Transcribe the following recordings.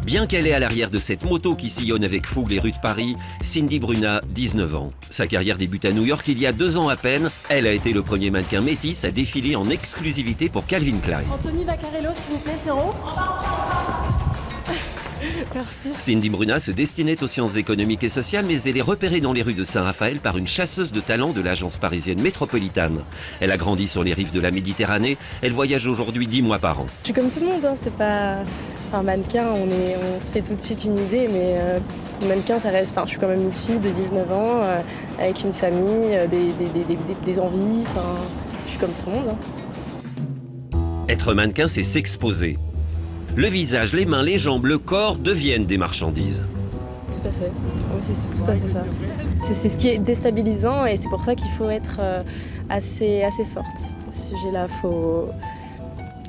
Bien qu'elle est à l'arrière de cette moto qui sillonne avec fougue les rues de Paris, Cindy Bruna, 19 ans. Sa carrière débute à New York il y a 2 ans à peine. Elle a été le premier mannequin métis à défiler en exclusivité pour Calvin Klein. Anthony Vaccarello, s'il vous plaît, c'est en haut. Merci. Cindy Bruna se destinait aux sciences économiques et sociales, mais elle est repérée dans les rues de Saint-Raphaël par une chasseuse de talent de l'agence parisienne Métropolitane. Elle a grandi sur les rives de la Méditerranée. Elle voyage aujourd'hui 10 mois par an. Je suis comme tout le monde, hein, c'est pas... Enfin, mannequin, on se fait tout de suite une idée, mais mannequin, ça reste... Enfin, je suis quand même une fille de 19 ans, avec une famille, des envies, enfin, je suis comme tout le monde. Hein. Être mannequin, c'est s'exposer. Le visage, les mains, les jambes, le corps deviennent des marchandises. Tout à fait, c'est tout à fait ça. C'est ce qui est déstabilisant et c'est pour ça qu'il faut être assez forte. À ce sujet-là, faut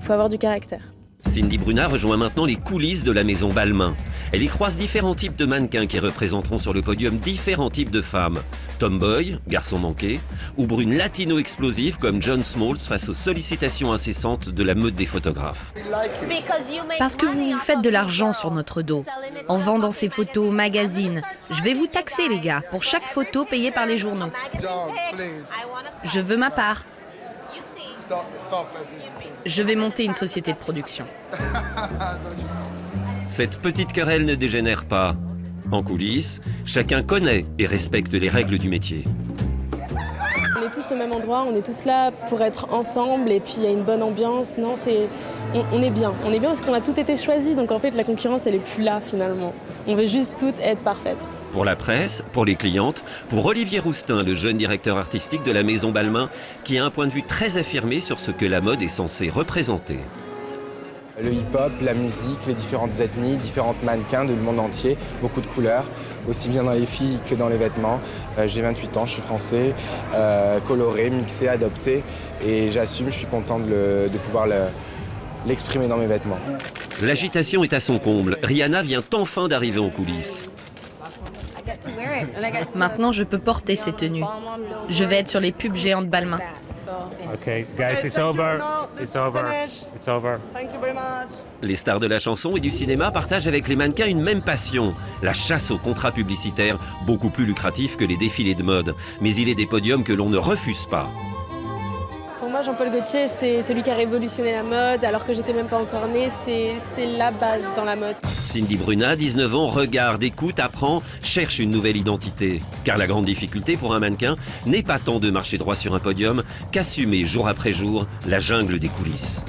avoir du caractère. Cindy Bruna rejoint maintenant les coulisses de la maison Balmain. Elle y croise différents types de mannequins qui représenteront sur le podium différents types de femmes. Tomboy, garçon manqué, ou brune latino-explosive comme John Smalls face aux sollicitations incessantes de la meute des photographes. Parce que vous faites de l'argent sur notre dos, en vendant ces photos aux magazines. Je vais vous taxer les gars, pour chaque photo payée par les journaux. Je veux ma part. Je vais monter une société de production. Cette petite querelle ne dégénère pas. En coulisses, chacun connaît et respecte les règles du métier. On est tous au même endroit, on est tous là pour être ensemble et puis il y a une bonne ambiance. Non, on est bien. On est bien parce qu'on a tout été choisi, donc en fait la concurrence elle est plus là finalement. On veut juste toutes être parfaites. Pour la presse, pour les clientes, pour Olivier Roustin, le jeune directeur artistique de la maison Balmain, qui a un point de vue très affirmé sur ce que la mode est censée représenter. Le hip-hop, la musique, les différentes ethnies, différentes mannequins du monde entier, beaucoup de couleurs, aussi bien dans les filles que dans les vêtements. J'ai 28 ans, je suis français, coloré, mixé, adopté et j'assume, je suis content de pouvoir l'exprimer dans mes vêtements. L'agitation est à son comble. Rihanna vient enfin d'arriver en coulisses. Maintenant, je peux porter ces tenues. Je vais être sur les pubs géantes Balmain. Okay, guys, it's over. It's over. It's over. Thank you very much. Les stars de la chanson et du cinéma partagent avec les mannequins une même passion, la chasse aux contrats publicitaires, beaucoup plus lucratifs que les défilés de mode. Mais il est des podiums que l'on ne refuse pas. Pour moi, Jean-Paul Gaultier, c'est celui qui a révolutionné la mode, alors que j'étais même pas encore née, c'est la base dans la mode. Cindy Bruna, 19 ans, regarde, écoute, apprend, cherche une nouvelle identité. Car la grande difficulté pour un mannequin n'est pas tant de marcher droit sur un podium qu'assumer jour après jour la jungle des coulisses.